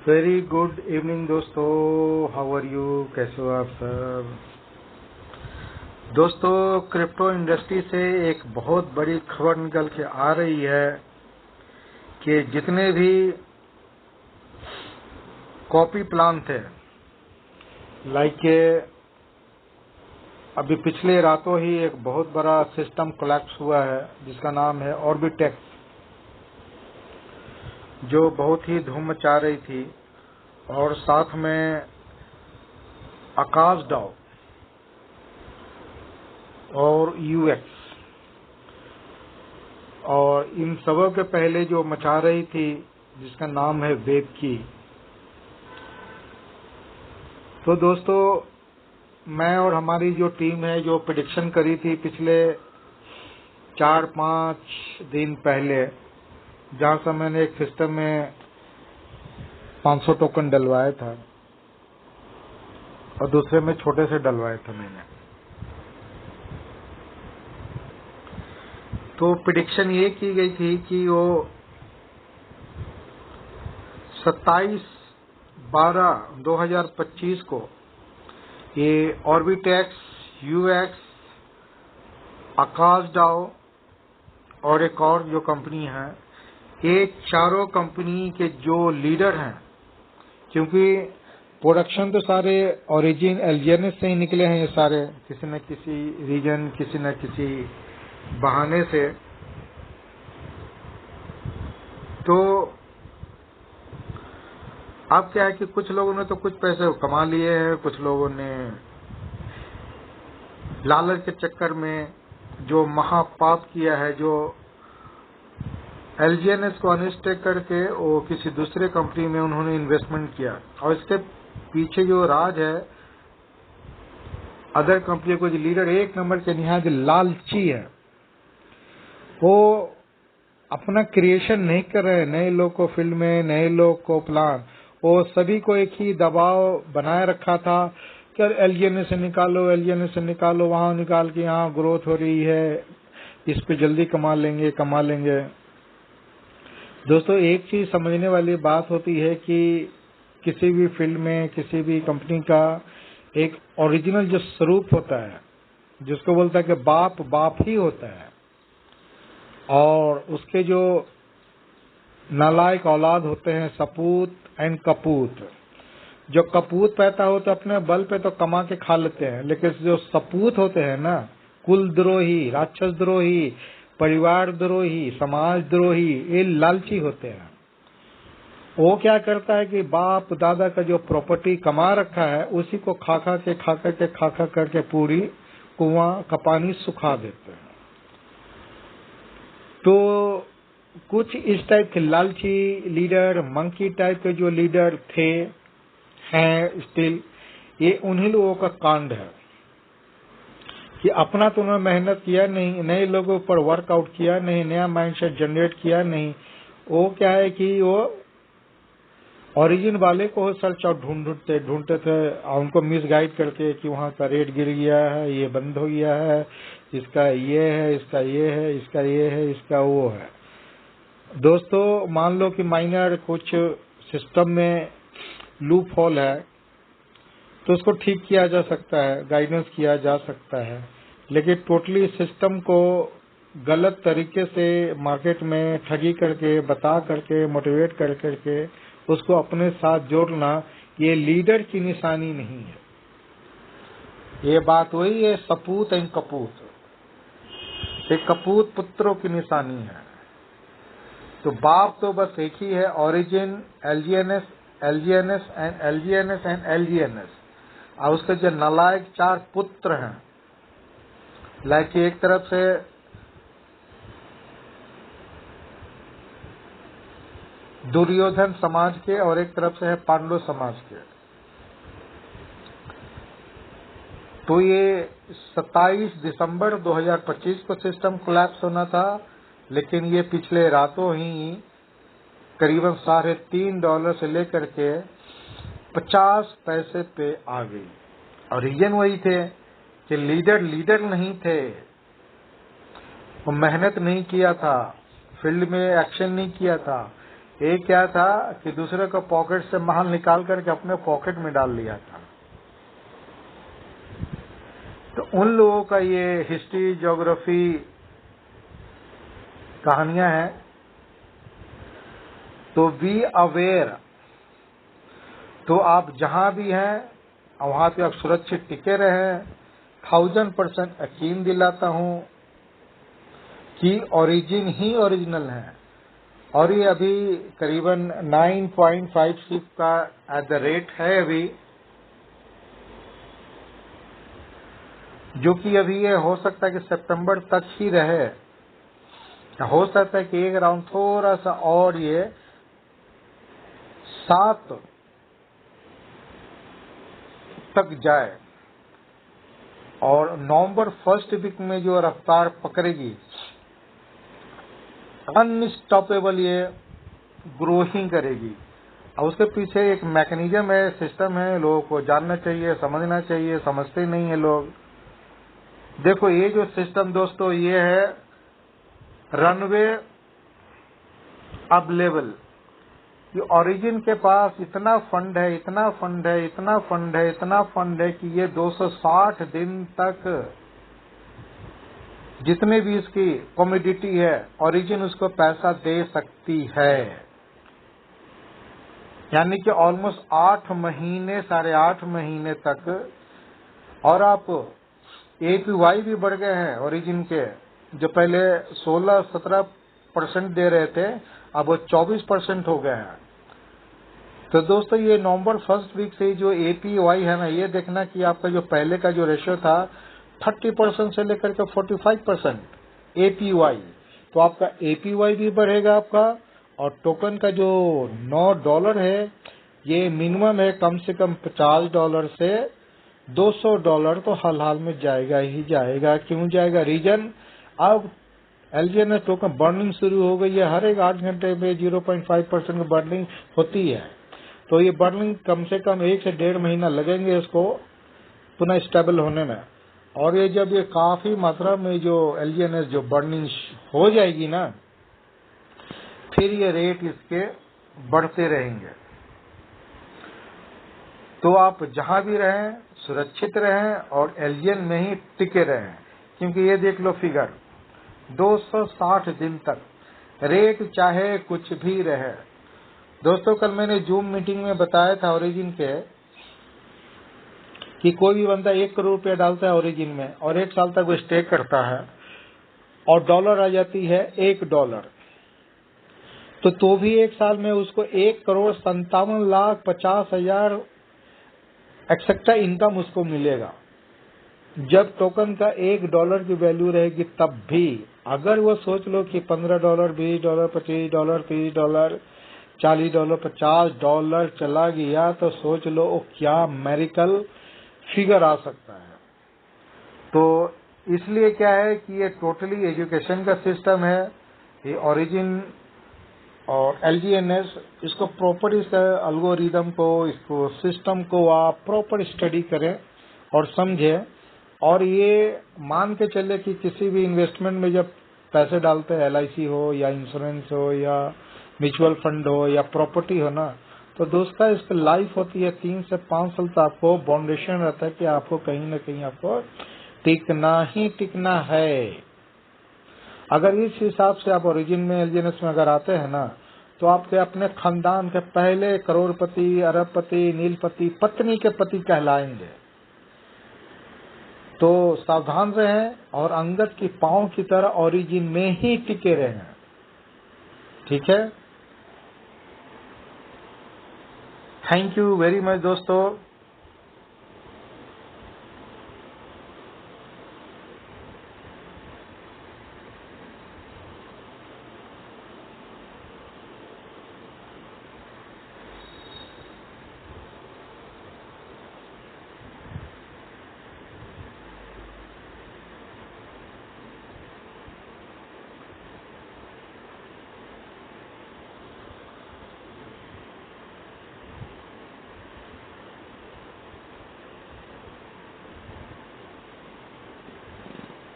Very good evening दोस्तों, how are you, कैसे हो आप सब। दोस्तों, क्रिप्टो इंडस्ट्री से एक बहुत बड़ी खबर निकल के आ रही है कि जितने भी कॉपी प्लान थे, लाइक अभी पिछले रातों ही एक बहुत बड़ा सिस्टम कोलैप्स हुआ है जिसका नाम है ऑर्बिटेक्स, जो बहुत ही धूम मचा रही थी, और साथ में आकाश डाउ और यूएक्स, और इन सबों के पहले जो मचा रही थी जिसका नाम है वेब की। तो दोस्तों, मैं और हमारी जो टीम है जो प्रेडिक्शन करी थी पिछले 4-5 दिन पहले, जहां से मैंने एक सिस्टम में 500 टोकन डलवाया था और दूसरे में छोटे से डलवाया था मैंने, तो प्रेडिक्शन ये की गई थी कि वो 27/12/2025 को ये ऑर्बिटेक्स, यूएक्स, आकाश डाउ और एक और जो कंपनी है, ये चारों कंपनी के जो लीडर हैं, क्योंकि प्रोडक्शन तो सारे ओरिजिन एलजीएनएस से ही निकले हैं, ये सारे किसी न किसी रीजन, किसी न किसी बहाने से। तो अब क्या है कि कुछ लोगों ने तो कुछ पैसे कमा लिए हैं, कुछ लोगों ने लालच के चक्कर में जो महापाप किया है, जो एलजीएनएस को अनस्टेक करके वो किसी दूसरे कंपनी में उन्होंने इन्वेस्टमेंट किया, और इसके पीछे जो राज है, अदर कंपनी को जो लीडर एक नंबर के निहायत लालची है, वो अपना क्रिएशन नहीं कर रहे, नए लोग को फील्ड में, नए लोग को प्लान, वो सभी को एक ही दबाव बनाए रखा था कि एलजीएनएस से निकालो, एलजीएनएस से निकालो, वहां निकाल के यहाँ ग्रोथ हो रही है, इस पे जल्दी कमा लेंगे। दोस्तों, एक चीज समझने वाली बात होती है कि किसी भी फील्ड में, किसी भी कंपनी का एक ओरिजिनल जो स्वरूप होता है, जिसको बोलता है कि बाप बाप ही होता है, और उसके जो नालायक औलाद होते हैं, सपूत एंड कपूत। जो कपूत पैदा होते अपने बल पे तो कमा के खा लेते हैं, लेकिन जो सपूत होते हैं ना, कुल द्रोही, राक्षस द्रोही, परिवार द्रोही, समाज द्रोही, ये लालची होते हैं। वो क्या करता है कि बाप दादा का जो प्रॉपर्टी कमा रखा है, उसी को खा खा करके पूरी कुआं का पानी सुखा देते हैं। तो कुछ इस टाइप के लालची लीडर, मंकी टाइप के जो लीडर थे, हैं स्टिल, ये उन्हीं लोगों का कांड है कि अपना तो उन्होंने मेहनत किया नहीं, नए लोगों पर वर्कआउट किया नहीं, नया माइंडसेट जनरेट किया नहीं। वो क्या है कि वो ओरिजिन वाले को सर्च आउट ढूंढते थे, और उनको मिसगाइड करके कि वहाँ का रेट गिर गया है, ये बंद हो गया है, इसका ये है, इसका ये है, इसका ये है, इसका वो है। दोस्तों, मान लो कि माइनर कुछ सिस्टम में लूप होल है, तो उसको ठीक किया जा सकता है, गाइडेंस किया जा सकता है, लेकिन टोटली सिस्टम को गलत तरीके से मार्केट में ठगी करके, बता करके, मोटिवेट करके उसको अपने साथ जोड़ना, ये लीडर की निशानी नहीं है। ये बात वही है, सपूत एंड कपूत, ये कपूत पुत्रों की निशानी है। तो बाप तो बस एक ही है, ओरिजिन, एलजीएनएस एंड एलजीएनएस, और उसके जो नालायक 4 पुत्र हैं, लाइक एक तरफ से दुर्योधन समाज के और एक तरफ से है पांडव समाज के। तो ये 27 दिसंबर 2025 को सिस्टम कोलैप्स होना था, लेकिन ये पिछले रातों ही करीबन $3.5 से लेकर के 50 पैसे पे आ गई। और रीजन वही थे कि लीडर नहीं थे, वो मेहनत नहीं किया था, फील्ड में एक्शन नहीं किया था, एक क्या था कि दूसरे को पॉकेट से माल निकाल करके अपने पॉकेट में डाल लिया था। तो उन लोगों का ये हिस्ट्री, ज्योग्राफी, कहानियां हैं। तो बी अवेयर, तो आप जहां भी हैं वहां पे आप सुरक्षित टिके रहें। 1000% यकीन दिलाता हूं कि ओरिजिन ही ओरिजिनल है, और ये अभी करीबन 9.56 का एट द रेट है अभी, जो कि अभी ये हो सकता है कि सितंबर तक ही रहे। हो सकता है कि एक राउंड थोड़ा सा और ये 7 तक जाए, और नवंबर फर्स्ट वीक में जो रफ्तार पकड़ेगी, अनस्टॉपेबल ये ग्रोइंग करेगी। और उसके पीछे एक मैकेनिज्म है, सिस्टम है, लोगों को जानना चाहिए, समझना चाहिए, समझते नहीं है लोग। देखो ये जो सिस्टम दोस्तों, ये है रनवे अब लेवल। ये ओरिजिन के पास इतना फंड है, इतना फंड है, इतना फंड है, इतना फंड है कि ये 260 दिन तक जितने भी इसकी कमोडिटी है, ओरिजिन उसको पैसा दे सकती है। यानी कि ऑलमोस्ट 8 महीने, 8.5 महीने तक। और आप एपीवाई भी बढ़ गए हैं ओरिजिन के, जो पहले 16-17% दे रहे थे, अब वो 24% हो गए हैं। तो दोस्तों ये नवंबर फर्स्ट वीक से जो एपीवाई है ना, ये देखना कि आपका जो पहले का जो रेशियो था 30% से लेकर के 45% एपीवाई, तो आपका एपीवाई भी बढ़ेगा आपका। और टोकन का जो $9 है, ये मिनिमम है कम से कम $50 से $200 तो हाल में जाएगा ही जाएगा। क्यों जाएगा? रीजन, अब एलजीएनएस टोकन बर्निंग शुरू हो गई है। हर एक 8 घंटे में 0.5% की बर्निंग होती है। तो ये बर्निंग कम से कम 1 से 1.5 महीना लगेंगे इसको पुनः स्टेबल होने में। और ये जब ये काफी मात्रा में जो एलजीएनएस जो बर्निंग हो जाएगी ना, फिर ये रेट इसके बढ़ते रहेंगे। तो आप जहां भी रहें सुरक्षित रहें और एलजीएन में ही टिके रहें, क्योंकि ये देख लो फिगर 260 दिन तक रेट चाहे कुछ भी रहे। दोस्तों कल मैंने जूम मीटिंग में बताया था ओरिजिन के कि कोई भी बंदा 1 करोड़ रुपया डालता है ओरिजिन में और 1 साल तक वो स्टे करता है और डॉलर आ जाती है $1, तो भी 1 साल में उसको 1,57,50,000 एक्सेट्रा इनकम उसको मिलेगा। जब टोकन का $1 की वैल्यू रहेगी तब भी। अगर वो सोच लो कि $15, $20, $25, $30, $40, $50 चला गया, तो सोच लो क्या मैरिकल फिगर आ सकता है। तो इसलिए क्या है कि ये टोटली एजुकेशन का सिस्टम है। ये ओरिजिन और एलजीएनएस, इसको प्रॉपर इस एल्गोरिदम को, इसको सिस्टम को आप प्रॉपर स्टडी करें और समझें। और ये मान के चले कि किसी भी इन्वेस्टमेंट में जब पैसे डालते हैं, एलआईसी हो या इंश्योरेंस हो या म्यूचुअल फंड हो या प्रॉपर्टी हो ना, तो दोस्तों इसकी लाइफ होती है 3 से 5 साल तक। आपको बाउंडेशन रहता है कि आपको कहीं न कहीं आपको टिकना ही टिकना है। अगर इस हिसाब से आप ओरिजिन में, एलजीएनएस में अगर आते हैं ना, तो आपके अपने खानदान के पहले करोड़पति, अरबपति, नीलपति, पत्नी के पति कहलाएंगे। तो सावधान रहें और अंगद की पांव की तरह ओरिजिन में ही टिके रहें। ठीक है, थैंक यू वेरी मच दोस्तों।